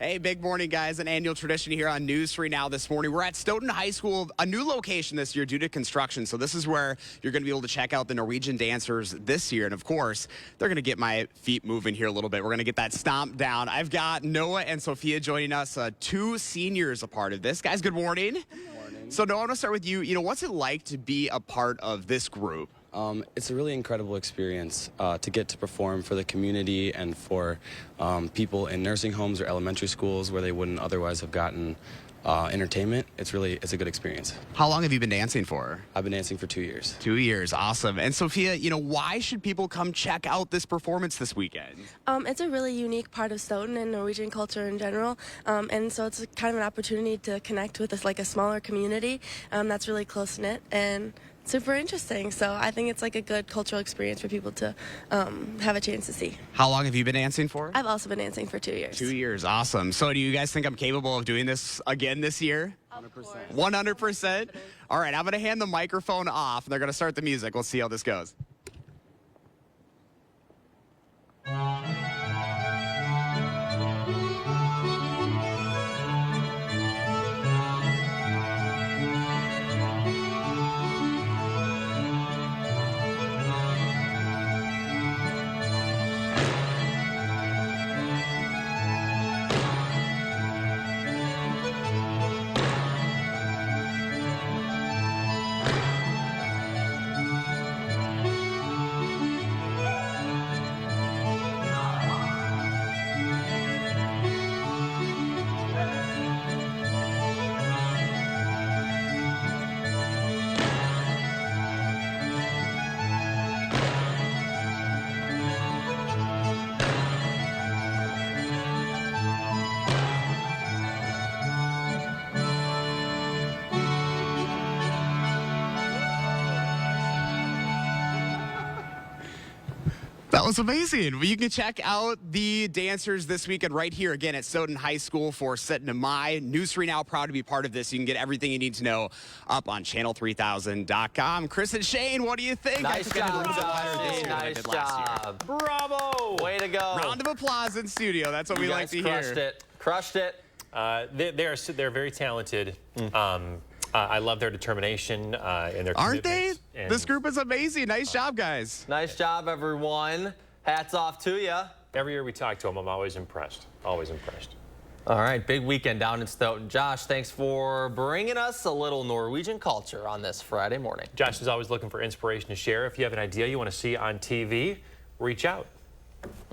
Hey, big morning, guys. An annual tradition here on News 3 Now this morning. We're at Stoughton High School, a new location this year due to construction. So this is where you're going to be able to check out the Norwegian dancers this year. And of course, they're going to get my feet moving here a little bit. We're going to get that stomp down. I've got Noah and Sophia joining us, 2 seniors a part of this. Guys, good morning. Good morning. So Noah, I want to start with you. What's it like to be a part of this group? It's a really incredible experience to get to perform for the community and for people in nursing homes or elementary schools where they wouldn't otherwise have gotten entertainment. It's a good experience. How long have you been dancing for? I've been dancing for 2 years. 2 years, awesome. And Sophia, why should people come check out this performance this weekend? It's a really unique part of Stoughton and Norwegian culture in general, and so it's kind of an opportunity to connect with a smaller community that's really close-knit and super interesting. So I think it's like a good cultural experience for people to have a chance to see. How long have you been dancing for? I've also been dancing for 2 years. 2 years, awesome. So do you guys think I'm capable of doing this again this year? 100%. 100%? All right, I'm going to hand the microphone off, and they're going to start the music. We'll see how this goes. That was amazing. You can check out the dancers this weekend right here again at Stoughton High School for Stoughton to My. News 3 Now, proud to be part of this. You can get everything you need to know up on channel3000.com. Chris and Shane, what do you think? Nice job, nice job. Bravo. Way to go. Round of applause in studio. That's what we like to hear. Crushed it. They're very talented. I love their determination and their Aren't they? And this group is amazing. Nice job, guys. Nice job, everyone. Hats off to you. Every year we talk to them, I'm always impressed. Always impressed. All right, big weekend down in Stoughton. Josh, thanks for bringing us a little Norwegian culture on this Friday morning. Josh is always looking for inspiration to share. If you have an idea you want to see on TV, reach out.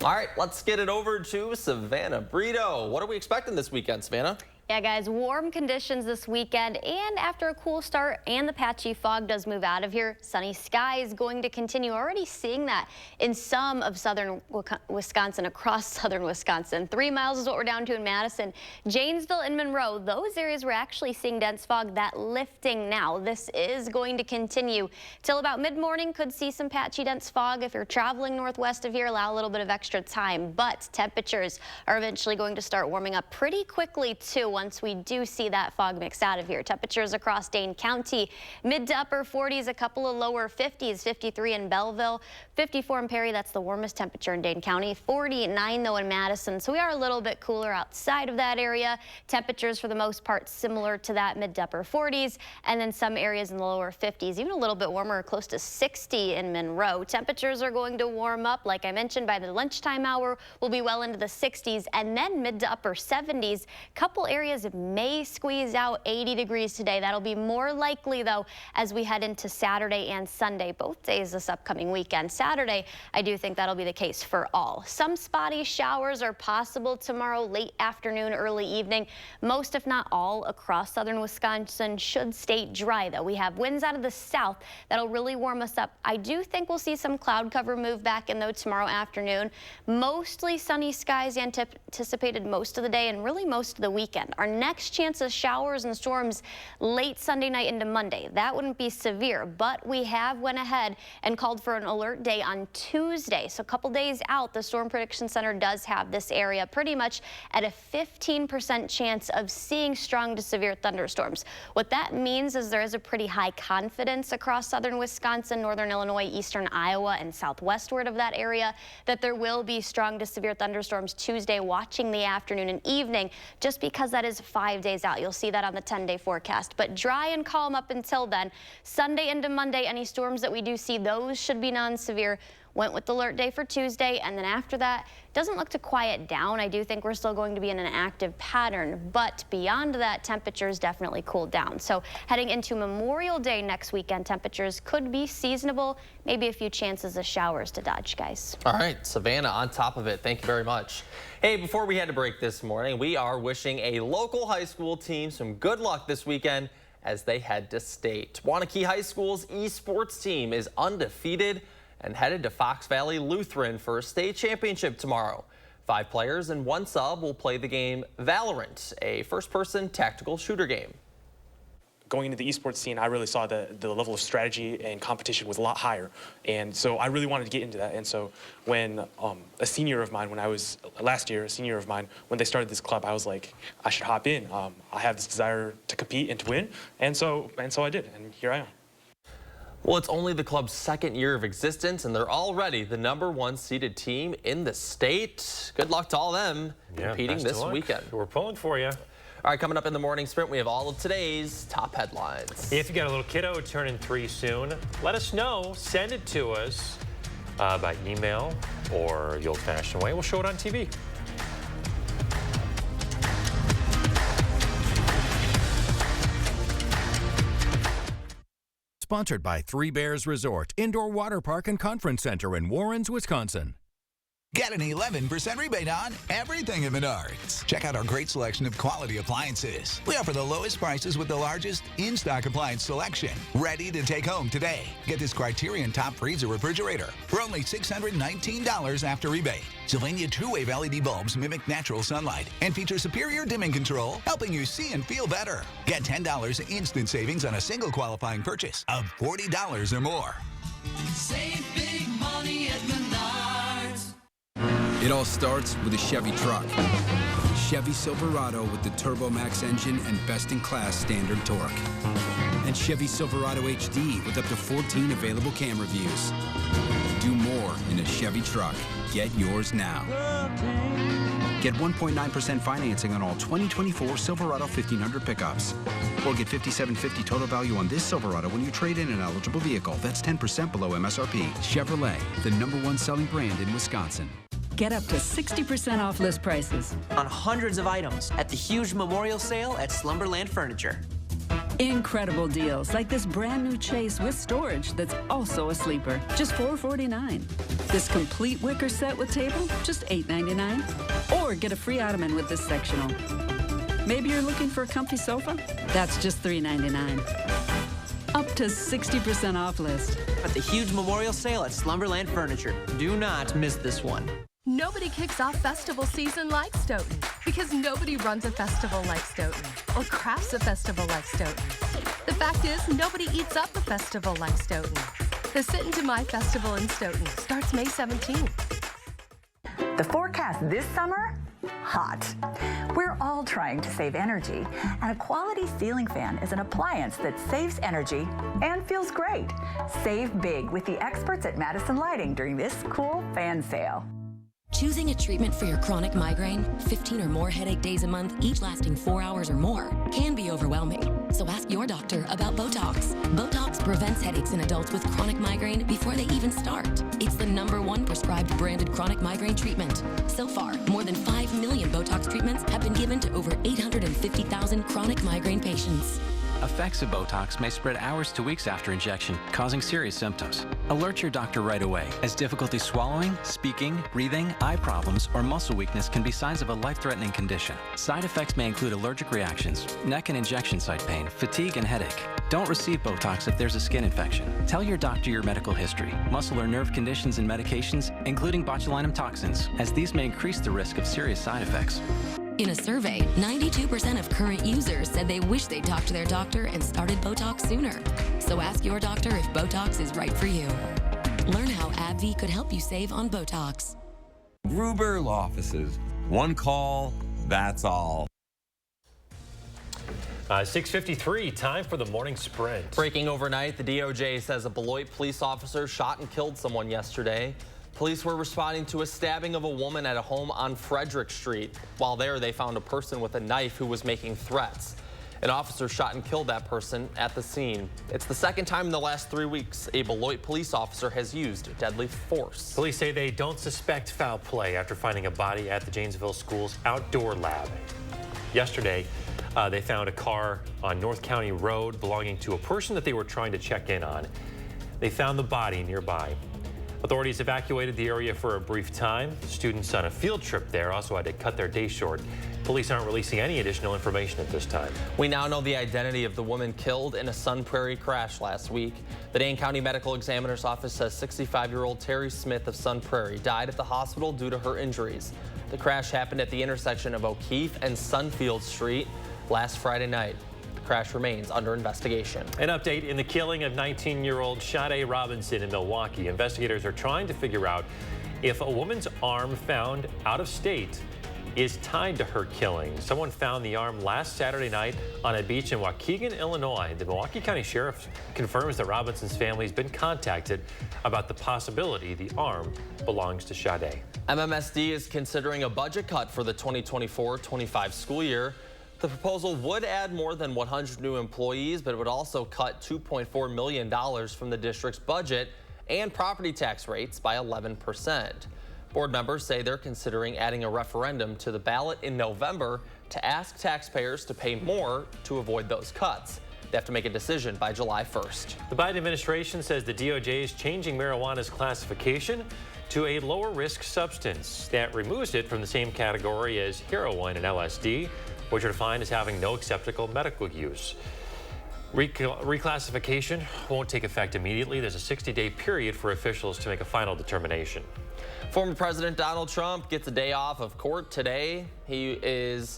All right, let's get it over to Savannah Brito. What are we expecting this weekend, Savannah? Yeah, guys, warm conditions this weekend, and after a cool start and the patchy fog does move out of here, sunny skies going to continue. Already seeing that in some of southern Wisconsin, across southern Wisconsin. 3 miles is what we're down to in Madison. Janesville and Monroe, those areas we're actually seeing dense fog, that lifting now. This is going to continue till about mid-morning. Could see some patchy dense fog. If you're traveling northwest of here, allow a little bit of extra time, but temperatures are eventually going to start warming up pretty quickly too. once we do see that fog mix out of here. Temperatures across Dane County, mid to upper 40s, a couple of lower 50s, 53 in Belleville, 54 in Perry. That's the warmest temperature in Dane County. 49 though in Madison. So we are a little bit cooler outside of that area. Temperatures for the most part similar to that, mid to upper 40s, and then some areas in the lower 50s, even a little bit warmer, close to 60 in Monroe. Temperatures are going to warm up, like I mentioned, by the lunchtime hour. We'll be well into the 60s, and then mid to upper 70s. Couple areas may squeeze out 80 degrees today. That'll be more likely, though, as we head into Saturday and Sunday, both days this upcoming weekend. Saturday, I do think that'll be the case for all. Some spotty showers are possible tomorrow, late afternoon, early evening. Most, if not all, across southern Wisconsin should stay dry, though. We have winds out of the south that'll really warm us up. I do think we'll see some cloud cover move back in, though, tomorrow afternoon. Mostly sunny skies anticipated most of the day and really most of the weekend. Our next chance of showers and storms late Sunday night into Monday. That wouldn't be severe, but we have went ahead and called for an alert day on Tuesday. So a couple days out, the Storm Prediction Center does have this area pretty much at a 15% chance of seeing strong to severe thunderstorms. What that means is there is a pretty high confidence across southern Wisconsin, northern Illinois, eastern Iowa, and southwestward of that area that there will be strong to severe thunderstorms Tuesday, watching the afternoon and evening, just because that is 5 days out. You'll see that on the 10-day forecast, but dry and calm up until then. Sunday into Monday, any storms that we do see, those should be non-severe. Went with alert day for Tuesday, and then after that, doesn't look to quiet down. I do think we're still going to be in an active pattern, but beyond that, temperatures definitely cooled down. So heading into Memorial Day next weekend, temperatures could be seasonable, maybe a few chances of showers to dodge, guys. All right, Savannah on top of it. Thank you very much. Hey, before we had to break this morning, we are wishing a local high school team some good luck this weekend as they head to state. Waunakee High School's Esports team is undefeated and headed to Fox Valley Lutheran for a state championship tomorrow. 5 players and 1 sub will play the game Valorant, a first-person tactical shooter game. Going into the esports scene, I really saw the level of strategy and competition was a lot higher. And so I really wanted to get into that. And so when a senior of mine, when I was last year, a senior of mine, when they started this club, I was like, I should hop in. I have this desire to compete and to win. And so I did, and here I am. Well, it's only the club's 2nd year of existence, and they're already the #1 seeded team in the state. Good luck to all them competing this weekend. We're pulling for you. All right, coming up in the morning sprint, we have all of today's top headlines. If you got a little kiddo turning 3 soon, let us know. Send it to us by email or the old-fashioned way. We'll show it on TV. Sponsored by Three Bears Resort, Indoor Water Park and Conference Center in Warrens, Wisconsin. Get an 11% rebate on everything at Menards. Check out our great selection of quality appliances. We offer the lowest prices with the largest in-stock appliance selection. Ready to take home today. Get this Criterion Top Freezer Refrigerator for only $619 after rebate. Sylvania True-Wave LED bulbs mimic natural sunlight and feature superior dimming control, helping you see and feel better. Get $10 instant savings on a single qualifying purchase of $40 or more. Save big money at Menards. It all starts with a Chevy truck. Chevy Silverado with the Turbo Max engine and best-in-class standard torque. And Chevy Silverado HD with up to 14 available camera views. Do more in a Chevy truck. Get yours now. Get 1.9% financing on all 2024 Silverado 1500 pickups. Or get $5,750 total value on this Silverado when you trade in an eligible vehicle. That's 10% below MSRP. Chevrolet, the #1 selling brand in Wisconsin. Get up to 60% off list prices on hundreds of items at the huge memorial sale at Slumberland Furniture. Incredible deals like this brand new Chase with storage that's also a sleeper, just $449. This complete wicker set with table, just $899. Or get a free ottoman with this sectional. Maybe you're looking for a comfy sofa? That's just $399. Up to 60% off list at the huge memorial sale at Slumberland Furniture. Do not miss this one. Nobody kicks off festival season like Stoughton, because nobody runs a festival like Stoughton or crafts a festival like Stoughton. The fact is, nobody eats up a festival like Stoughton. The Sit Into My Festival in Stoughton starts May 17th. The forecast this summer? Hot. We're all trying to save energy, and a quality ceiling fan is an appliance that saves energy and feels great. Save big with the experts at Madison Lighting during this cool fan sale. Choosing a treatment for your chronic migraine, 15 or more headache days a month, each lasting 4 hours or more, can be overwhelming. So ask your doctor about Botox. Botox prevents headaches in adults with chronic migraine before they even start. It's the #1 prescribed branded chronic migraine treatment. So far, more than 5 million Botox treatments have been given to over 850,000 chronic migraine patients. Effects of Botox may spread hours to weeks after injection, causing serious symptoms. Alert your doctor right away, as difficulty swallowing, speaking, breathing, eye problems, or muscle weakness can be signs of a life-threatening condition. Side effects may include allergic reactions, neck and injection site pain, fatigue, and headache. Don't receive Botox if there's a skin infection. Tell your doctor your medical history, muscle or nerve conditions and medications, including botulinum toxins, as these may increase the risk of serious side effects. In a survey, 92% of current users said they wish they talked to their doctor and started Botox sooner. So ask your doctor if Botox is right for you. Learn how AbbVie could help you save on Botox. Gruber Law Offices. One call, that's all. 6:53, time for the morning sprint. Breaking overnight, the DOJ says a Beloit police officer shot and killed someone yesterday. Police were responding to a stabbing of a woman at a home on Frederick Street. While there, they found a person with a knife who was making threats. An officer shot and killed that person at the scene. It's the second time in the last 3 weeks a Beloit police officer has used deadly force. Police say they don't suspect foul play after finding a body at the Janesville School's outdoor lab. Yesterday, they found a car on North County Road belonging to a person that they were trying to check in on. They found the body nearby. Authorities evacuated the area for a brief time. Students on a field trip there also had to cut their day short. Police aren't releasing any additional information at this time. We now know the identity of the woman killed in a Sun Prairie crash last week. The Dane County Medical Examiner's Office says 65-year-old Terry Smith of Sun Prairie died at the hospital due to her injuries. The crash happened at the intersection of O'Keefe and Sunfield Street last Friday night. Crash remains under investigation. An update in the killing of 19-year-old Sade Robinson in Milwaukee. Investigators are trying to figure out if a woman's arm found out of state is tied to her killing. Someone found the arm last Saturday night on a beach in Waukegan, Illinois. The Milwaukee County Sheriff confirms that Robinson's family has been contacted about the possibility the arm belongs to Sade. MMSD is considering a budget cut for the 2024-25 school year. The proposal would add more than 100 new employees, but it would also cut $2.4 million from the district's budget and property tax rates by 11%. Board members say they're considering adding a referendum to the ballot in November to ask taxpayers to pay more to avoid those cuts. They have to make a decision by July 1st. The Biden administration says the DOJ is changing marijuana's classification to a lower risk substance that removes it from the same category as heroin and LSD, which are defined as having no acceptable medical use. Reclassification won't take effect immediately. There's a 60-day period for officials to make a final determination. Former President Donald Trump gets a day off of court today. The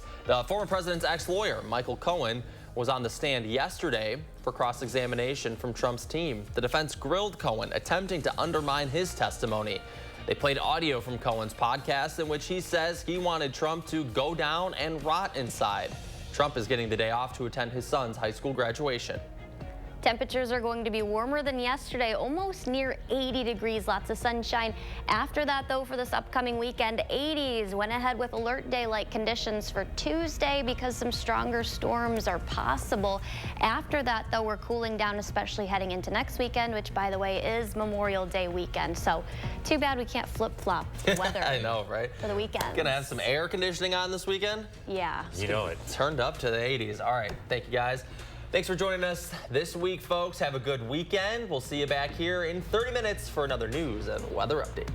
former president's ex-lawyer, Michael Cohen, was on the stand yesterday for cross-examination from Trump's team. The defense grilled Cohen, attempting to undermine his testimony. They played audio from Cohen's podcast in which he says he wanted Trump to go down and rot inside. Trump is getting the day off to attend his son's high school graduation. Temperatures are going to be warmer than yesterday, almost near 80 degrees, lots of sunshine. After that, though, for this upcoming weekend, 80s. Went ahead with alert day-like conditions for Tuesday because some stronger storms are possible. After that, though, we're cooling down, especially heading into next weekend, which, by the way, is Memorial Day weekend. So too bad we can't flip-flop the weather. I know, right? For the weekend. Gonna have some air conditioning on this weekend? Yeah. You know it. Turned up to the 80s. All right, thank you guys. Thanks for joining us this week, folks. Have a good weekend. We'll see you back here in 30 minutes for another news and weather update.